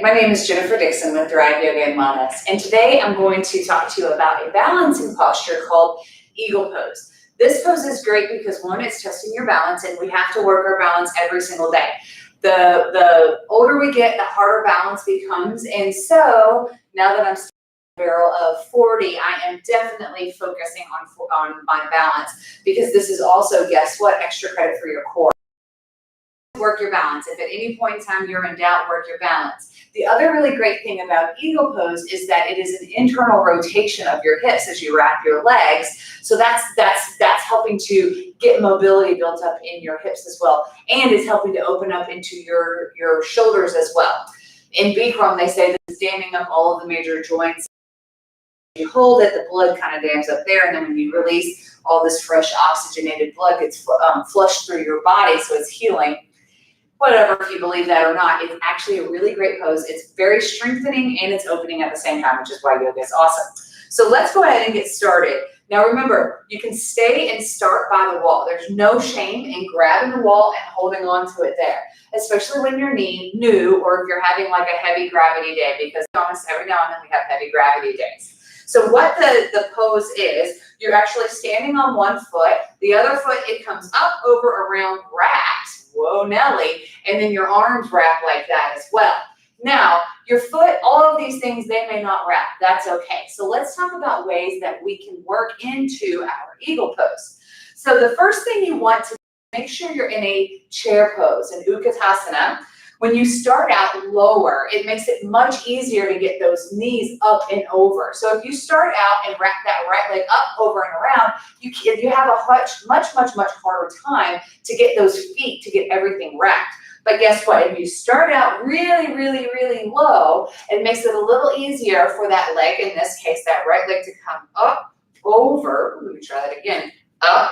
my name is Jennifer Dixon with Thrive Yoga and Wellness, and today I'm going to talk to you about a balancing posture called Eagle Pose. This pose is great because one, it's testing your balance, and we have to work our balance every single day. The older we get, the harder balance becomes, and so now that I'm still a barrel of 40, I am definitely focusing on my balance, because this is also, guess what, extra credit for your core. Work your balance. If at any point in time you're in doubt, work your balance. The other really great thing about Eagle Pose is that it is an internal rotation of your hips as you wrap your legs. So that's helping to get mobility built up in your hips as well. And it's helping to open up into your shoulders as well. In Bikram, they say that it's damming up all of the major joints. You hold it, the blood kind of dams up there, and then when you release, all this fresh oxygenated blood gets flushed through your body, so it's healing. Whatever, if you believe that or not, it's actually a really great pose. It's very strengthening and it's opening at the same time, which is why yoga is awesome. So let's go ahead and get started. Now remember, you can stay and start by the wall. There's no shame in grabbing the wall and holding on to it there, especially when you're new or if you're having like a heavy gravity day, because honest, every now and then we have heavy gravity days. So what the pose is, you're actually standing on one foot, the other foot, it comes up, over, around, wrapped. Whoa, Nelly, and then your arms wrap like that as well. Now, your foot, all of these things, they may not wrap. That's okay. So let's talk about ways that we can work into our Eagle Pose. So the first thing you want to make sure you're in a chair pose, an Utkatasana. When you start out lower, it makes it much easier to get those knees up and over. So if you start out and wrap that right leg up, over, and around, you have a much harder time to get those feet, to get everything wrapped. But guess what? If you start out really low, it makes it a little easier for that leg, in this case, that right leg, to come up, over. Let me try that again. Up,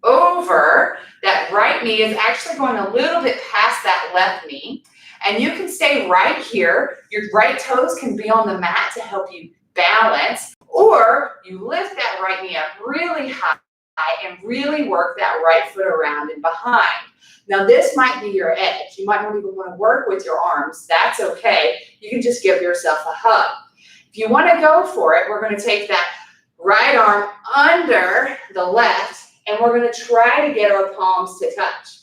over. That right knee is actually going a little bit past that left knee, and you can stay right here. Your right toes can be on the mat to help you balance, or you lift that right knee up really high and really work that right foot around and behind. Now this might be your edge. You might not even want to work with your arms. That's okay. You can just give yourself a hug. If you want to go for it, we're going to take that right arm under the left, and we're going to try to get our palms to touch.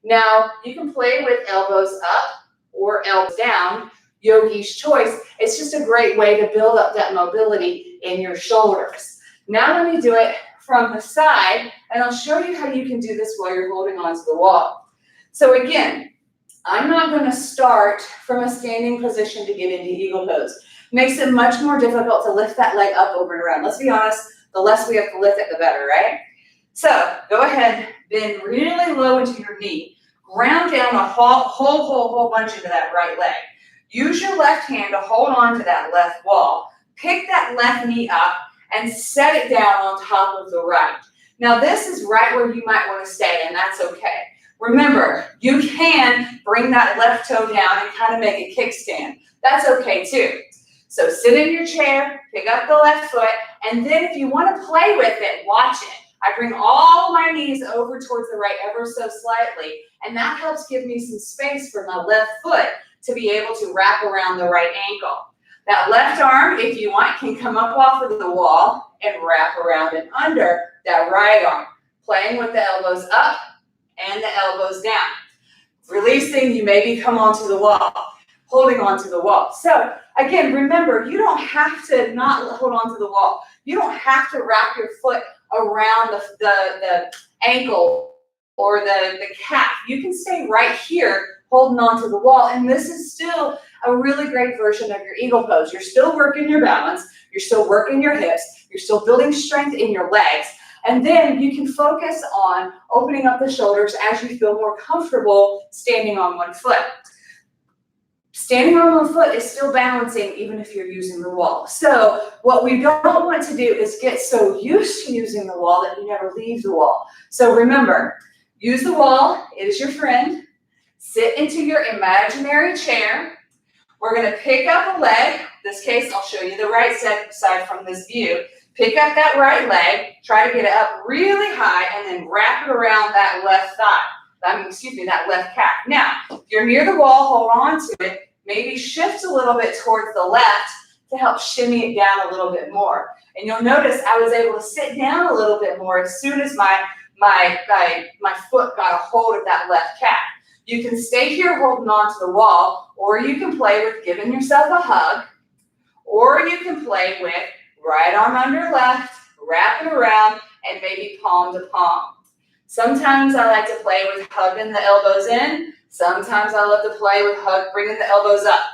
Now, you can play with elbows up or elbows down, yogi's choice. It's just a great way to build up that mobility in your shoulders. Now let me do it from the side, and I'll show you how you can do this while you're holding onto the wall. So again, I'm not going to start from a standing position to get into Eagle Pose. Makes it much more difficult to lift that leg up, over, and around. Let's be honest, the less we have to lift it, the better, right? So go ahead, bend really low into your knee. Ground down a whole bunch into that right leg. Use your left hand to hold on to that left wall. Pick that left knee up and set it down on top of the right. Now this is right where you might want to stay, and that's okay. Remember, you can bring that left toe down and kind of make a kickstand. That's okay too. So sit in your chair, pick up the left foot, and then if you want to play with it, watch it. I bring all my knees over towards the right ever so slightly, and that helps give me some space for my left foot to be able to wrap around the right ankle. That left arm, if you want, can come up off of the wall and wrap around and under that right arm, playing with the elbows up and the elbows down. Releasing, you maybe come onto the wall, holding onto the wall. So again, remember, you don't have to not hold onto the wall. You don't have to wrap your foot around the ankle or the calf. You can stay right here holding onto the wall, and this is still a really great version of your Eagle Pose. You're still working your balance, you're still working your hips, you're still building strength in your legs, and then you can focus on opening up the shoulders as you feel more comfortable standing on one foot. Standing on one foot is still balancing even if you're using the wall. So what we don't want to do is get so used to using the wall that you never leave the wall. So remember, use the wall, it is your friend. Sit into your imaginary chair. We're going to pick up a leg. In this case, I'll show you the right side from this view. Pick up that right leg, try to get it up really high, and then wrap it around that left thigh. That left calf. Now, if you're near the wall, hold on to it. maybe shift a little bit towards the left to help shimmy it down a little bit more. And you'll notice I was able to sit down a little bit more as soon as my foot got a hold of that left calf. You can stay here holding on to the wall, or you can play with giving yourself a hug, or you can play with right arm under left, wrap it around, and maybe palm to palm. Sometimes I like to play with hugging the elbows in. Sometimes I love to play with bringing the elbows up.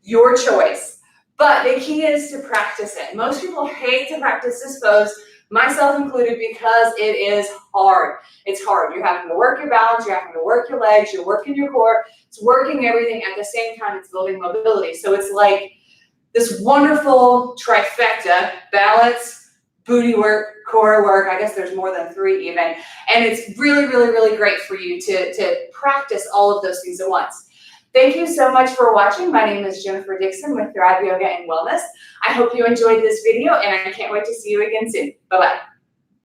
Your choice. But the key is to practice it. Most people hate to practice this pose, myself included, because it is hard. It's hard. You're having to work your balance, you're having to work your legs, you're working your core. It's working everything at the same time. It's building mobility. So it's like this wonderful trifecta: balance, booty work, core work. I guess there's more than 3 even. And it's really, really, really great for you to practice all of those things at once. Thank you so much for watching. My name is Jennifer Dixon with Thrive Yoga and Wellness. I hope you enjoyed this video, and I can't wait to see you again soon. Bye-bye.